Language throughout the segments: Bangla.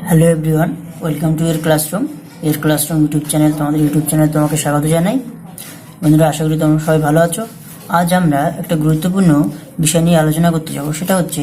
হ্যালো এভরিওয়ান, ওয়েলকাম টু এর ক্লাসরুম ইউটিউব চ্যানেল। তোমাদের ইউটিউব চ্যানেল তোমাকে স্বাগত জানাই। বন্ধুরা, আশা করি তোমরা সবাই ভালো আছো। আজ আমরা একটা গুরুত্বপূর্ণ বিষয় নিয়ে আলোচনা করতে যাব, সেটা হচ্ছে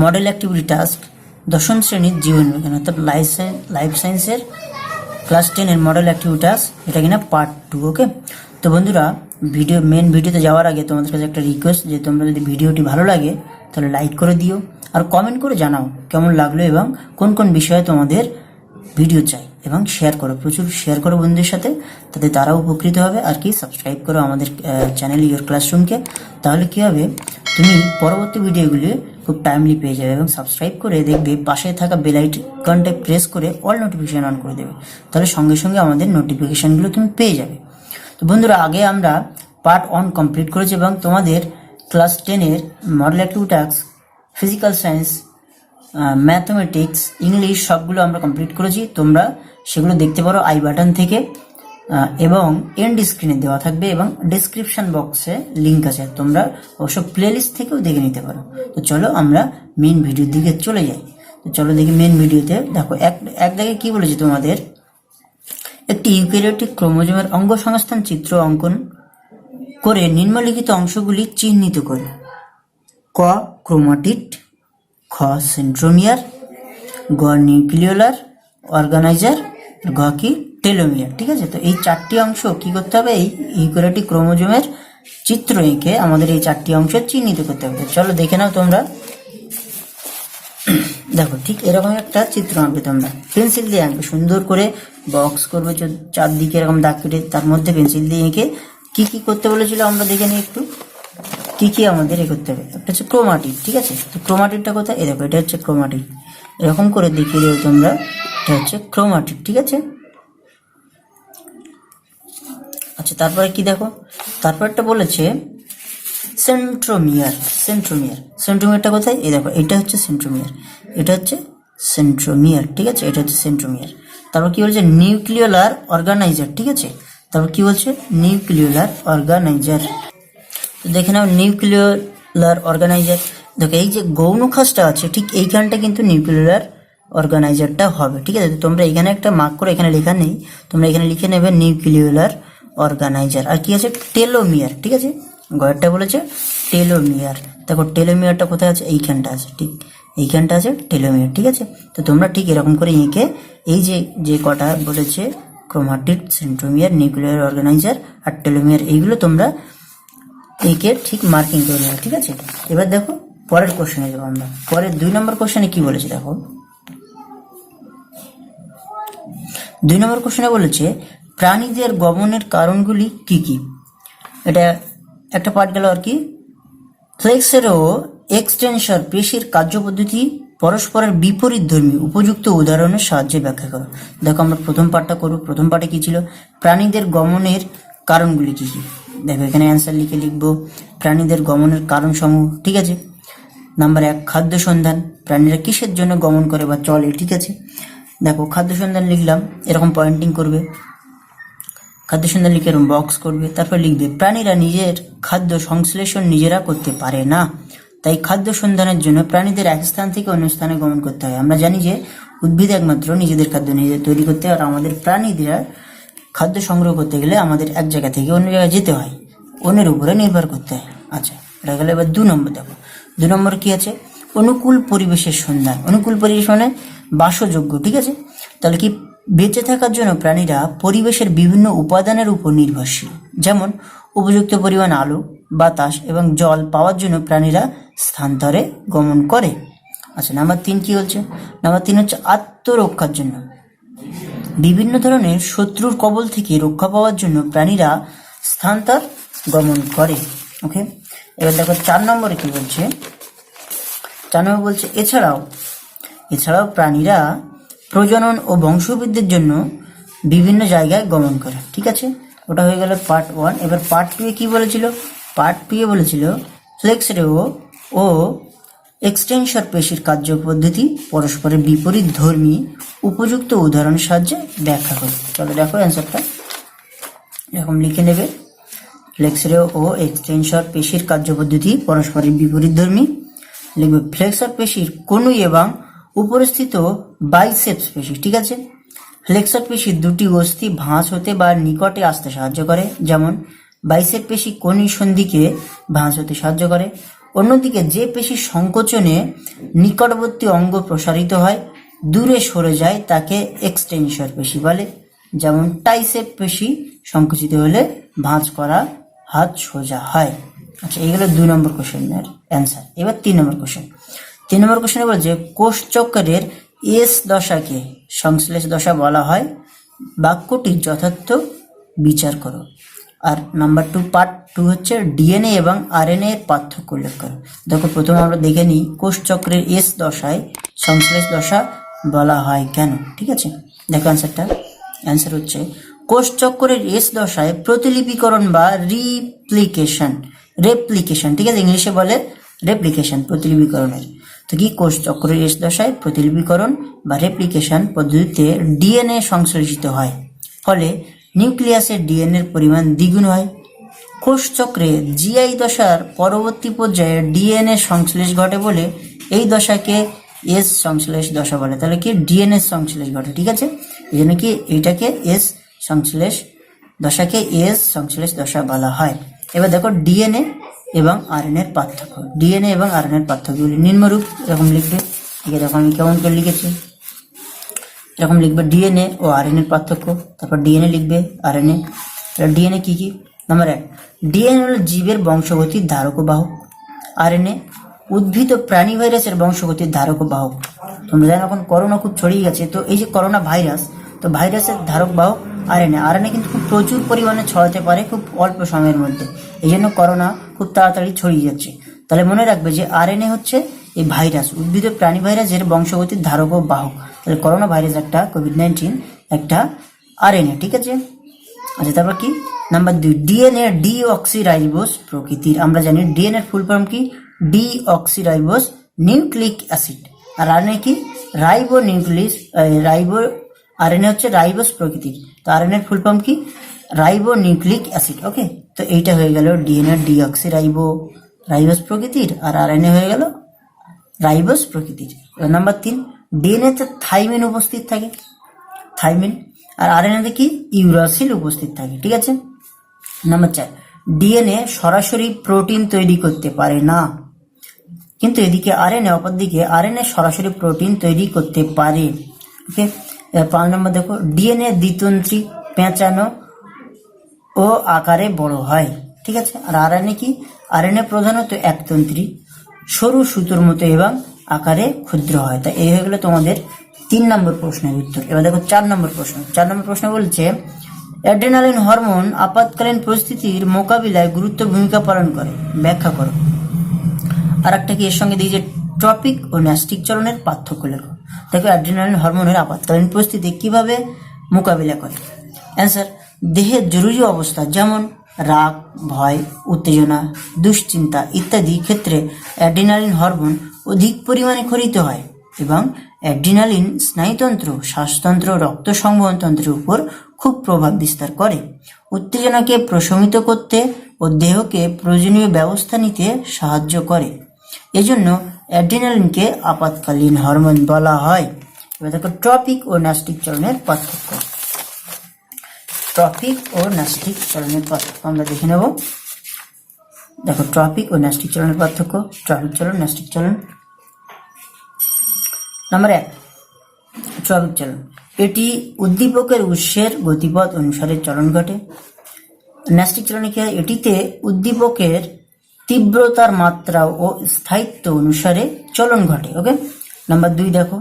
মডেল অ্যাক্টিভিটি টাস্ক, দশম শ্রেণীর জীবন বিজ্ঞান অর্থাৎ লাইফ সায়েন্সের ক্লাস 10-এর মডেল অ্যাক্টিভিটি টাস্ক, এটা কিনা পার্ট 2। ওকে, তো বন্ধুরা, মেন ভিডিওতে যাওয়ার আগে তোমাদের কাছে একটা রিকোয়েস্ট, যে তোমরা যদি ভিডিওটি ভালো লাগে তাহলে লাইক করে দিও আর কমেন্ট করে জানাও কেমন লাগলো এবং কোন কোন বিষয়ে তোমাদের ভিডিও চাই, এবং শেয়ার করো, প্রচুর শেয়ার করো বন্ধুদের সাথে, তাতে তারাও উপকৃত হবে। আর কি সাবস্ক্রাইব করো আমাদের চ্যানেল ইওর ক্লাসরুমকে, তাহলে কি হবে, তুমি পরবর্তী ভিডিওগুলি খুব টাইমলি পেয়ে যাবে। এবং সাবস্ক্রাইব করে দেখবে পাশে থাকা বেল আইকনটা প্রেস করে অল নোটিফিকেশন অন করে দেবে, তাহলে সঙ্গে সঙ্গে আমাদের নোটিফিকেশনগুলো তুমি পেয়ে যাবে। তো বন্ধুরা, আগে আমরা পার্ট 1 কমপ্লিট করেছি এবং তোমাদের ক্লাস 10-এর model activity task, physical science, mathematics, English সবগুলো আমরা কমপ্লিট করেছি। তোমরা সেগুলো দেখতে পারো আই বাটন থেকে, এবং এন্ড স্ক্রিনে দেওয়া থাকবে এবং ডেসক্রিপশন বক্সে লিঙ্ক আছে, তোমরা অবশ্য প্লেলিস্ট থেকেও দেখে নিতে পারো। তো চলো আমরা মেন ভিডিওর দিকে চলে যাই। তো চলো দেখি মেন ভিডিওতে। দেখো, এক জায়গায় কি বলেছি তোমাদের, একটি ইউক্যারিওটিক ক্রোমোজোমের অঙ্গ সংস্থান চিত্র অঙ্কন করে নিম্নলিখিত অংশগুলি চিহ্নিত করে। ক, ক্রোমাটিড; খ, সেন্ট্রোমিয়ার; গ, নিউক্লিওলার অর্গানাইজার; ঘ কি, টেলোমিয়ার। ঠিক আছে, তো এই চারটি অংশ কি করতে হবে, এই ইউক্যারিওটিক ক্রোমোজোমের চিত্র এঁকে আমাদের এই চারটি অংশ চিহ্নিত করতে হবে। চলো দেখে নাও তোমরা। দেখো, ঠিক এরকম একটা চিত্র আঁকবে তোমরা, পেন্সিল দিয়ে আঁকবে, সুন্দর করে বক্স করবে চারদিকে এরকম দাগ কেটে, তার মধ্যে পেন্সিল দিয়ে এঁকে কি কি করতে বলেছিল আমরা দেখে নিই একটু। কি কি আমাদের এ করতে হবে, একটা হচ্ছে ক্রোমাটিড। ঠিক আছে, তো ক্রোমাটিডটা কোথায়, এই দেখো, এটা হচ্ছে ক্রোমাটিড, এরকম করে দেখিয়ে দেবো তোমরা, এটা হচ্ছে ক্রোমাটিড। ঠিক আছে, আচ্ছা, তারপরে কি দেখো, তারপরটা বলেছে সেন্ট্রোমিয়ার। সেন্ট্রোমিয়ারটা কোথায়, এই দেখো, এটা হচ্ছে সেন্ট্রোমিয়ার, এটা হচ্ছে সেন্ট্রোমিয়ার। ঠিক আছে, এটা হচ্ছে সেন্ট্রোমিয়ার। তারপর কি বলছে, নিউক্লিওলার অর্গানাইজার। ঠিক আছে, তারপর কি বলছে, নিউক্লিওলার অর্গানাইজার। তো দেখে নাও, নিউক্লিওলার অর্গানাইজার। দেখো, এই যে গৌণ খাসটা আছে, ঠিক এইখানটা কিন্তু নিউক্লিওলার অর্গানাইজারটা হবে। ঠিক আছে, তোমরা এখানে একটা মার্ক করে, এখানে লেখা নেই, তোমরা এখানে লিখে নেবে নিউক্লিওলার অর্গানাইজার। আর কি আছে, টেলোমিয়ার। ঠিক আছে, গয়েরটা বলেছে টেলোমিয়ার। দেখো, টেলোমিয়ারটা কোথায় আছে, এইখানটা আছে, ঠিক এইখানটা আছে টেলোমিয়ার। ঠিক আছে, তো তোমরা ঠিক এরকম করে এঁকে এই যে কটা বলেছে, ক্রোমাটিড, সেন্ট্রোমিয়ার, নিউক্লিয়ার অর্গানাইজার আর টেলোমিয়ার, এইগুলো তোমরা একে ঠিক মার্কিং করে নেবে। ঠিক আছে, এবার দেখো পরের কোশ্চেনে যাবো আমরা। পরের 2 নম্বর কোশ্চেনে কি বলেছে, দেখো 2 নম্বর কোশ্চেনে বলেছে প্রাণীদের গমনের কারণগুলি কি কি। এটা একটা পার্ট গেল আর কি। ফ্লেক্সর ও এক্সটেনশন পেশির কার্যপদ্ধতি পরস্পরের বিপরীত ধর্মী উপযুক্ত উদাহরণের সাহায্যে ব্যাখ্যা করো। দেখো, আমরা প্রথম পার্টটা করব। প্রথম পার্টে কি ছিল, প্রাণীদের গমনের কারণগুলি কি কি। দেখো, এখানে অ্যান্সার লিখবো প্রাণীদের গমনের কারণ সমূহ। ঠিক আছে, নাম্বার 1, খাদ্য সন্ধান। প্রাণীরা কিসের জন্য গমন করে বা চলে। ঠিক আছে, দেখো, খাদ্য সন্ধান লিখলাম, এরকম পয়েন্টিং করবে, খাদ্য সন্ধান লিখে এরকম বক্স করবে। তারপর লিখবে প্রাণীরা নিজের খাদ্য সংশ্লেষণ নিজেরা করতে পারে না, তাই খাদ্য সন্ধানের জন্য প্রাণীদের এক স্থান থেকে অন্য স্থানে গমন করতে হয়। আমরা জানি যে উদ্ভিদ একমাত্র নিজেদের খাদ্য নিজেদের তৈরি করতে হয়, আর আমাদের প্রাণীরা খাদ্য সংগ্রহ করতে গেলে আমাদের এক জায়গা থেকে অন্য জায়গায় যেতে হয়, অন্যের উপরে নির্ভর করতে হয়। আচ্ছা, এটা গেলে এবার 2 নম্বর। দেখো, 2 নম্বর কি আছে, অনুকূল পরিবেশের সন্ধান। অনুকূল পরিবেশ মানে বাসযোগ্য। ঠিক আছে, তাহলে কি, বেঁচে থাকার জন্য প্রাণীরা পরিবেশের বিভিন্ন উপাদানের উপর নির্ভরশীল, যেমন উপযুক্ত পরিমাণ আলো, বাতাস এবং জল পাওয়ার জন্য প্রাণীরা স্থানান্তরে গমন করে। আচ্ছা, নাম্বার 3 কি বলছে, নাম্বার 3 হচ্ছে আত্মরক্ষার জন্য। বিভিন্ন ধরনের শত্রুর কবল থেকে রক্ষা পাওয়ার জন্য প্রাণীরা স্থানান্তর গমন করে। ওকে, এবার দেখো 4 নম্বরে কি বলছে। 4 নম্বর বলছে এছাড়াও প্রাণীরা প্রজনন ও বংশবৃদ্ধির জন্য বিভিন্ন জায়গায় গমন করে। ঠিক আছে, ওটা হয়ে গেল পার্ট 1। এবার পার্ট 2 এ কি বলেছিল, পার্ট 2 এ বলেছিল ফ্লেক্সর ও এক্সটেনশন পেশির কার্যপদ্ধতি পরস্পরের বিপরীত ধর্মী উপযুক্ত উদাহরণের সাহায্যে ব্যাখ্যা করো। চলো দেখো অ্যান্সারটা, এরকম লিখে নেবে, ফ্লেক্সর ও এক্সটেনশন পেশির কার্যপদ্ধতি পরস্পরের বিপরীত ধর্মী। লিখবে ফ্লেক্সর পেশির কনুই এবং উপরস্থিত বাইসেপস পেশি, ঠিক আছে। ফ্লেক্সর পেশি দুটি অস্থি ভাঁজ হতে বা নিকটে আসতে সাহায্য করে, যেমন বাইসেপ পেশি কনি সন্ধিকে ভাঁজ হতে সাহায্য করে। অন্যদিকে যে পেশি সংকোচনে নিকটবর্তী অঙ্গ প্রসারিত হয়, দূরে সরে যায়, তাকে এক্সটেনসর পেশি বলে। যেমন টাইসেপ পেশি সংকুচিত হলে ভাঁজ করা হাত সোজা হয়। আচ্ছা, এইগুলো 2 নম্বর কোশ্চেনের অ্যান্সার। এবার 3 নম্বর কোশ্চেন। 3 নম্বর কোশ্চেনে বলছে কোষচক্রের এস দশাকে সংশ্লেষ দশা বলা হয়, বাক্যটির যথার্থ বিচার করো। আর নাম্বার 2 পার্ট 2 হচ্ছে ডিএনএ এবং আরএনএ এর পার্থক্য উল্লেখ করো। দেখো, প্রথমে আমরা দেখে নিই কোষচক্রের এস দশায় সংশ্লেষ দশা বলা হয় কেন, ঠিক আছে। দেখো অ্যান্সারটা। অ্যান্সার হচ্ছে কোষচক্রের এস দশায় প্রতিলিপিকরণ বা রেপ্লিকেশন, ঠিক আছে, ইংলিশে বলে রেপ্লিকেশন, প্রতিলিপিকরণের। তো কি, কোষচক্রের এস দশায় প্রতিলিপিকরণ বা রেপ্লিকেশন পদ্ধতিতে ডিএনএ সংশ্লেষিত হয়, ফলে নিউক্লিয়াসের ডিএনএর পরিমাণ দ্বিগুণ হয়। কোষচক্রে জিআই দশার পরবর্তী পর্যায়ে ডিএনএ সংশ্লেষ ঘটে বলে এই দশাকে এস সংশ্লেষ দশা বলে। তাহলে কি, ডিএনএ সংশ্লেষ ঘটে, ঠিক আছে। এই জন্য কি এইটাকে এস সংশ্লেষ দশাকে এস সংশ্লেষ দশা বলা হয়। এবার দেখো ডিএনএ এবং আরএনএ এর পার্থক্য। ডিএনএ এবং আরএনএ এর পার্থক্যগুলি নিম্নরূপ, এরকম লিখবে। ঠিক আছে, দেখো আমি কেমন করে লিখেছি, এরকম লিখবে ডিএনএ ও আরএনএ এর পার্থক্য, তারপর ডিএনএ লিখবে, আরএনএ। ডিএনএ কি কি? নাম্বার 1, ডিএনএ হলো জীবের বংশগতির ধারক ও বাহক। আরএনএ উদ্ভিদ ও প্রাণী ভাইরাসের বংশগতির ধারক ও বাহক। তোমরা জানো এখন করোনা খুব ছড়িয়ে গেছে, তো এই যে করোনা ভাইরাস, তো ভাইরাসের ধারক বাহক আরএনএ। আরএনএ কিন্তু খুব প্রচুর পরিমাণে ছড়াতে পারে খুব অল্প সময়ের মধ্যে, এই জন্য করোনা খুব তাড়াতাড়ি ছড়িয়ে যাচ্ছে। তাহলে মনে রাখবে যে আরএনএ হচ্ছে এই ভাইরাস, উদ্ভিদ ও প্রাণী ভাইরাসের বংশগতির ধারক ও বাহক। তাহলে করোনা ভাইরাস একটা, কোভিড-19 একটা আরএনএ, ঠিক আছে। আচ্ছা, তারপর কি, নাম্বার 2, ডিএনএ ডিঅক্সিরাইবোজ প্রকৃতির। আমরা জানি ডিএনএ এর ফুল ফর্ম কি, ডিঅক্সিরাইবোজ নিউক্লিক অ্যাসিড। আর আরএনএ কি, আরএনএ হচ্ছে রাইবোজ প্রকৃতির। তো আরএনএ এর ফুল ফর্ম কি, রাইবো নিউক্লিক অ্যাসিড। ওকে, তো এইটা হয়ে গেল ডিএনএ ডিঅক্সিরাইবোজ প্রকৃতির, আর আরএনএ হয়ে গেল রাইবোজ প্রকৃতির। নাম্বার 3, ডিএনএ তে থাইমিন উপস্থিত থাকে, থাইমিন। আর আরএনএ কি, ইউরাসিল উপস্থিত থাকে, ঠিক আছে। নাম্বার 4, ডিএনএ সরাসরি প্রোটিন তৈরি করতে পারে না, কিন্তু এদিকে আরএনএ, অপরদিকে আরএনএ সরাসরি প্রোটিন তৈরি করতে পারে। ওকে, 5 নম্বর দেখো, ডিএনএ দ্বিতন্ত্রী, পেঁচানো ও আকারে বড় হয়, ঠিক আছে। আর আরএনএ কি, আরএনএ প্রধানত একতন্ত্রী, সরু সুতোর মতো এবং আকারে ক্ষুদ্র হয়। তাই এই হয়ে গেল তোমাদের 3 নম্বর প্রশ্নের উত্তর। এবার দেখো 4 নম্বর প্রশ্ন। 4 নম্বর প্রশ্ন বলছে অ্যাড্রেনালিন হরমোন আপাতকালীন পরিস্থিতির মোকাবিলায় গুরুত্ব ভূমিকা পালন করে, ব্যাখ্যা করো। আর একটা কি এর সঙ্গে দিই যে ট্রপিক ও ন্যাস্টিক চলনের পার্থক্য লেখো। দেখো অ্যাড্রেনালিন হরমোনের আপাতকালীন পরিস্থিতি কিভাবে মোকাবিলা করে। অ্যান্সার, দেহের জরুরি অবস্থা যেমন রাগ, ভয়, উত্তেজনা, দুশ্চিন্তা ইত্যাদি ক্ষেত্রে অ্যাড্রেনালিন হরমোন অধিক পরিমাণে ক্ষরিত হয় এবং অ্যাড্রেনালিন স্নায়ুতন্ত্র, শ্বাসতন্ত্র, রক্ত সংবহন তন্ত্রের উপর খুব প্রভাব বিস্তার করে। উত্তেজনাকে প্রশমিত করতে ও দেহকে প্রয়োজনীয় ব্যবস্থা নিতে সাহায্য করে। এজন্য অ্যাড্রেনালিনকে আপাতকালীন হরমোন বলা হয়। এবার দেখো ট্রপিক ও ন্যাস্টিক চলনের পার্থক্য। ট্রপিক ও ন্যাস্টিক চলনের পার্থক্য আমরা দেখে নেব। দেখো ট্রপিক ও ন্যাস্টিক চলনের পার্থক্য। ট্রপিক চলন, ন্যাস্টিক চলন। নাম্বার 1, ট্রপিক চলন। এটি উদ্দীপকের উৎসের গতিপথ অনুসারে চলন ঘটে। ন্যাস্টিক চলনে কি হয়, এটিতে উদ্দীপকের তীব্রতার মাত্রা ও স্থায়িত্ব অনুসারে চলন ঘটে। ওকে, নাম্বার 2 দেখো,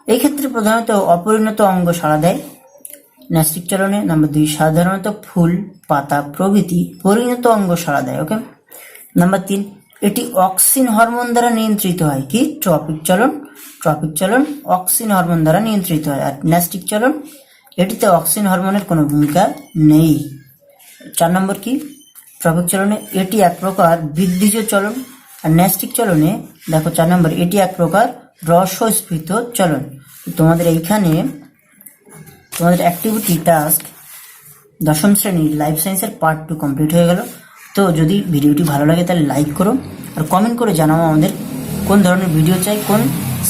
এই ক্ষেত্রে প্রধানত অপরিণত অঙ্গ সাড়া দেয় ন্যাস্টিক চলনে। নাম্বার 2, সাধারণত ফুল, পাতা প্রভৃতি পরিণত অঙ্গ সাড়া দেয়। ওকে, নাম্বার 3, এটি অক্সিন হরমোন দ্বারা নিয়ন্ত্রিত হয়। কি, ট্রপিক চলন, ট্রপিক চলন অক্সিন হরমোন দ্বারা নিয়ন্ত্রিত হয়। আর ন্যাস্টিক চলন, এটিতে অক্সিন হরমোনের কোনো ভূমিকা নেই। 4 নম্বর কি, ট্রপিক চলনে এটি এক প্রকার বৃদ্ধিজ চলন। আর ন্যাস্টিক চলনে দেখো 4 নম্বর, এটি এক প্রকার রসস্ফীত চলন। তোমাদের এইখানে তোমাদের অ্যাক্টিভিটি টাস্ক 10ম শ্রেণীর লাইফ সায়েন্সের পার্ট 2 কমপ্লিট হয়ে গেল। তো যদি ভিডিওটি ভালো লাগে তাহলে লাইক করো আর কমেন্ট করে জানাও আমাদের কোন ধরনের ভিডিও চাই, কোন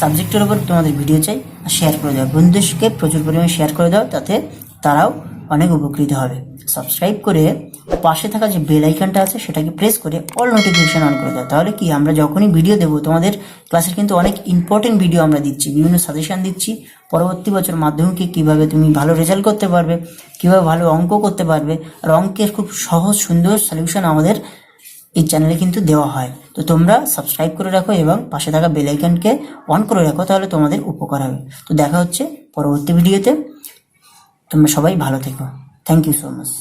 সাবজেক্টের উপর তোমাদের ভিডিও চাই, আর শেয়ার করে দাও বন্ধুদেরকে, প্রচুর পরিমাণে শেয়ার করে দাও, তাতে তারাও অনেক উপকৃত হবে। সাবস্ক্রাইব করে পাশে থাকা যে বেল আইকনটা আছে সেটাকে প্রেস করে অল নোটিফিকেশন অন করে দাও। তাহলে কি আমরা যখনই ভিডিও দেবো, তোমাদের ক্লাসের কিন্তু অনেক ইম্পর্টেন্ট ভিডিও আমরা দিচ্ছি, বিভিন্ন সাজেশন দিচ্ছি। পরবর্তী বছর মাধ্যমিকে কিভাবে তুমি ভালো রেজাল্ট করতে পারবে, কিভাবে ভালো অঙ্ক করতে পারবে, আর অঙ্কের খুব সহজ সুন্দর সলিউশন আমাদের এই চ্যানেলে কিন্তু দেওয়া হয়। তো তোমরা সাবস্ক্রাইব করে রাখো এবং পাশে থাকা বেল আইকনকে অন করে রাখো, তাহলে তোমাদের উপকার হবে। তো দেখা হচ্ছে পরবর্তী ভিডিওতে। তোমরা সবাই ভালো থেকো। Thank you so much.